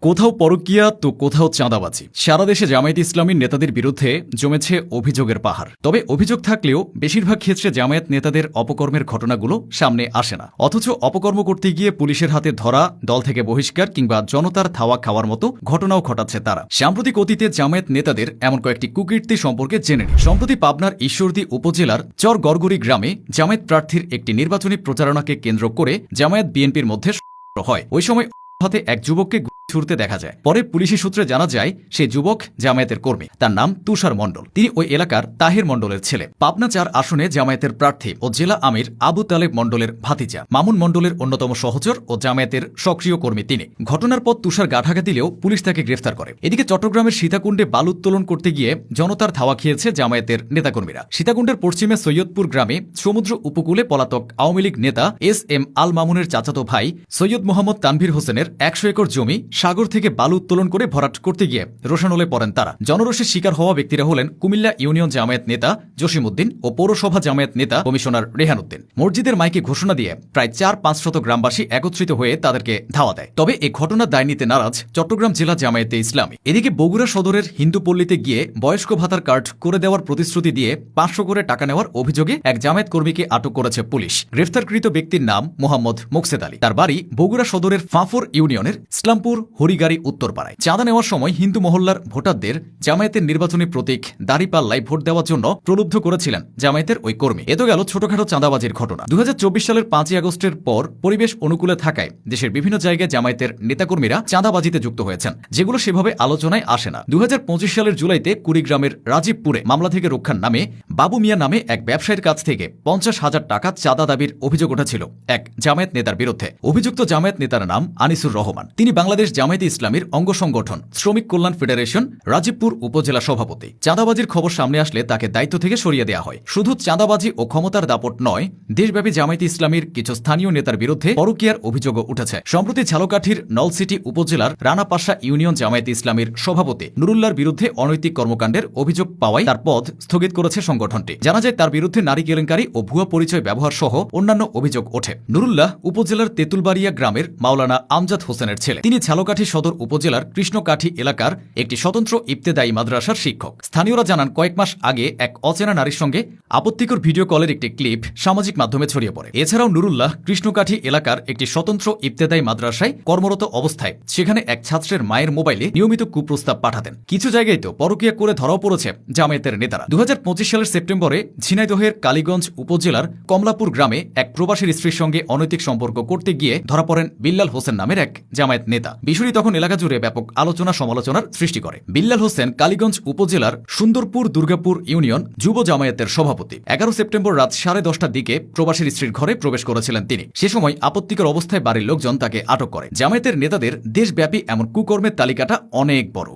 কোথাও পরকীয়া তো কোথাও চাঁদাবাজি। সারা দেশে জামায়াত ইসলামীর নেতাদের বিরুদ্ধে জমেছে অভিযোগের পাহাড়। তবে অভিযোগ থাকলেও বেশিরভাগ ক্ষেত্রে জামায়াত নেতাদের অপকর্মের ঘটনাগুলো সামনে আসে না। অথচ অপকর্ম করতে গিয়ে পুলিশের হাতে ধরা, দল থেকে বহিষ্কার কিংবা জনতার ধাওয়া খাওয়ার মতো ঘটনাও ঘটাচ্ছে তারা। সাম্প্রতিক অতীতে জামায়াত নেতাদের এমন কয়েকটি কুকীর্তি সম্পর্কে জেনে নিন। সম্প্রতি পাবনার ঈশ্বরদী উপজেলার চর গড়গড়ি গ্রামে জামায়াত প্রার্থীর একটি নির্বাচনী প্রচারণাকে কেন্দ্র করে জামায়াত বিএনপির মধ্যে হয়। ওই সময় হাতে এক যুবককে ছুড়তে দেখা যায়। পরে পুলিশি সূত্রে জানা যায় সেই যুবক জামায়াতের কর্মী। তার নাম তুষার মণ্ডল। তিনি ওই এলাকার তাহির মণ্ডলের ছেলে। পাবনা ৪ আসনে জামায়াতের প্রার্থী ও জেলা আমির আবু তালেব মণ্ডলের ভাতিজা। মামুন মণ্ডলের অন্যতম সহচর ও জামায়াতের সক্রিয় কর্মী তিনি। ঘটনার পর তুষার গাঠাঘা দিলেও পুলিশ তাকে গ্রেফতার করে। এদিকে চট্টগ্রামের সীতাকুণ্ডে বালু উত্তোলন করতে গিয়ে জনতার ধাওয়া খেয়েছে জামায়াতের নেতাকর্মীরা। সীতাকুণ্ডের পশ্চিমে সৈয়দপুর গ্রামে সমুদ্র উপকূলে পলাতক আওয়ামী লীগ নেতা এস.এম. আল মামুনের চাচাতো ভাই সৈয়দ মোহাম্মদ তানভীর হোসেনের ১০০ একর জমি সাগর থেকে বালু উত্তোলন করে ভরাট করতে গিয়ে রোশানলে পড়েন তারা। জনরোষের শিকার হওয়া ব্যক্তিরা হলেন কুমিল্লা ইউনিয়ন জামায়াত নেতা জসিম উদ্দিন ও পৌরসভা জামায়াত নেতা কমিশনার রেহান উদ্দিন। মসজিদের মাইকে ঘোষণা দিয়ে প্রায় ৪-৫শত গ্রামবাসী একত্রিত হয়ে তাদেরকে ধাওয়া দেয়। তবে এই ঘটনার দায় নিতে নারাজ চট্টগ্রাম জেলা জামায়াতে ইসলামী। এদিকে বগুড়া সদরের হিন্দুপল্লীতে গিয়ে বয়স্ক ভাতার কার্ড করে দেওয়ার প্রতিশ্রুতি দিয়ে ৫০০ করে টাকা নেওয়ার অভিযোগে এক জামায়াত কর্মীকে আটক করেছে পুলিশ। গ্রেফতারকৃত ব্যক্তির নাম মোহাম্মদ মোকসেদ আলী। তার বাড়ি বগুড়া সদরের ফাঁফর ইউনিয়নের ইসলামপুর হরিগাড়ি উত্তরপাড়ায়। চাঁদা নেওয়ার সময় হিন্দু মহল্লার ভোটারদের জামায়াতের নির্বাচনী প্রতীক দাঁড়িপাল্লায় ভোট দেওয়ার জন্য প্রলুব্ধ করেছিলেন জামায়াতের ওই কর্মী। এ তো গেল ছোটখাটো চাঁদাবাজির ঘটনা। ২০২৪ সালের ৫ই আগস্টের পর পরিবেশ অনুকূলে থাকায় দেশের বিভিন্ন জায়গায় জামায়াতের নেতাকর্মীরা চাঁদাবাজিতে যুক্ত হয়েছেন, যেগুলো সেভাবে আলোচনায় আসে না। ২০২৫ সালের জুলাইতে কুড়িগ্রামের রাজীবপুরে মামলা থেকে রক্ষার নামে বাবু মিয়া নামে এক ব্যবসায়ীর কাছ থেকে ৫০,০০০ টাকা চাঁদা দাবির অভিযোগ উঠেছিল এক জামায়াত নেতার বিরুদ্ধে। অভিযুক্ত জামায়াত নেতার নাম আনিসুর রহমান। তিনি বাংলাদেশ জামায়াতে ইসলামীর অঙ্গ সংগঠন শ্রমিক কল্যাণ ফেডারেশন রাজীবপুর উপজেলা সভাপতি। চাঁদাবাজির খবর সামনে আসলে তাকে দায়িত্ব থেকে সরিয়ে দেওয়া হয়। শুধু চাঁদাবাজি ও ক্ষমতার দাপট নয়, দেশব্যাপী জামায়াতে ইসলামীর কিছু স্থানীয় নেতার বিরুদ্ধে পরকীয়ার অভিযোগও উঠেছে। সম্প্রতি ঝালকাঠির নলসিটি উপজেলার রানাপাশা ইউনিয়ন জামায়াতে ইসলামীর সভাপতি নুরুল্লাহর বিরুদ্ধে অনৈতিক কর্মকাণ্ডের অভিযোগ পাওয়ায় তার পদ স্থগিত করেছে সংগঠনটি। জানা যায় তার বিরুদ্ধে নারী কেলেঙ্কারি ও ভুয়া পরিচয় ব্যবহার সহ অন্যান্য অভিযোগ ওঠে। নুরুল্লাহ উপজেলার তেঁতুলবাড়িয়া গ্রামের মাওলানা আমজাদ হোসেনের ছেলে। তিনি ঝালকাঠি সদর উপজেলার কৃষ্ণকাঠি এলাকার একটি স্বতন্ত্র ইবতেদায়ী মাদ্রাসার শিক্ষক। স্থানীয়রা জানান কয়েক মাস আগে এক অচেনা নারীর সঙ্গে আপত্তিকর ভিডিও কলের একটি ক্লিপ সামাজিক মাধ্যমে ছড়িয়ে পড়ে। এছাড়াও নুরুল্লাহ কৃষ্ণকাঠি এলাকার একটি স্বতন্ত্র ইবতেদায়ী মাদ্রাসায় কর্মরত অবস্থায় সেখানে এক ছাত্রের মায়ের মোবাইলে নিয়মিত কুপ্রস্তাব পাঠাতেন। কিছু জায়গায় তো পরকীয়া করে ধরাও পড়েছে জামায়াতের নেতারা। ২০২৫ সালের সেপ্টেম্বরে ঝিনাইদহের কালীগঞ্জ উপজেলার কমলাপুর গ্রামে এক প্রবাসীর স্ত্রীর সঙ্গে অনৈতিক সম্পর্ক করতে গিয়ে ধরা পড়েন বিল্লাল হোসেন নামের এক জামায়াত নেতা। বিষয়টি তখন এলাকা জুড়ে ব্যাপক আলোচনা সমালোচনার সৃষ্টি করে। বিল্লাল হোসেন কালীগঞ্জ উপজেলার সুন্দরপুর দুর্গাপুর ইউনিয়ন যুব জামায়াতের সভাপতি। ১১ সেপ্টেম্বর রাত 10:30টার দিকে প্রবাসীর স্ত্রীর ঘরে প্রবেশ করেছিলেন তিনি। সে সময় আপত্তিকর অবস্থায় বাড়ির লোকজন তাকে আটক করে। জামায়াতের নেতাদের দেশব্যাপী এমন কুকর্মের তালিকাটা অনেক বড়।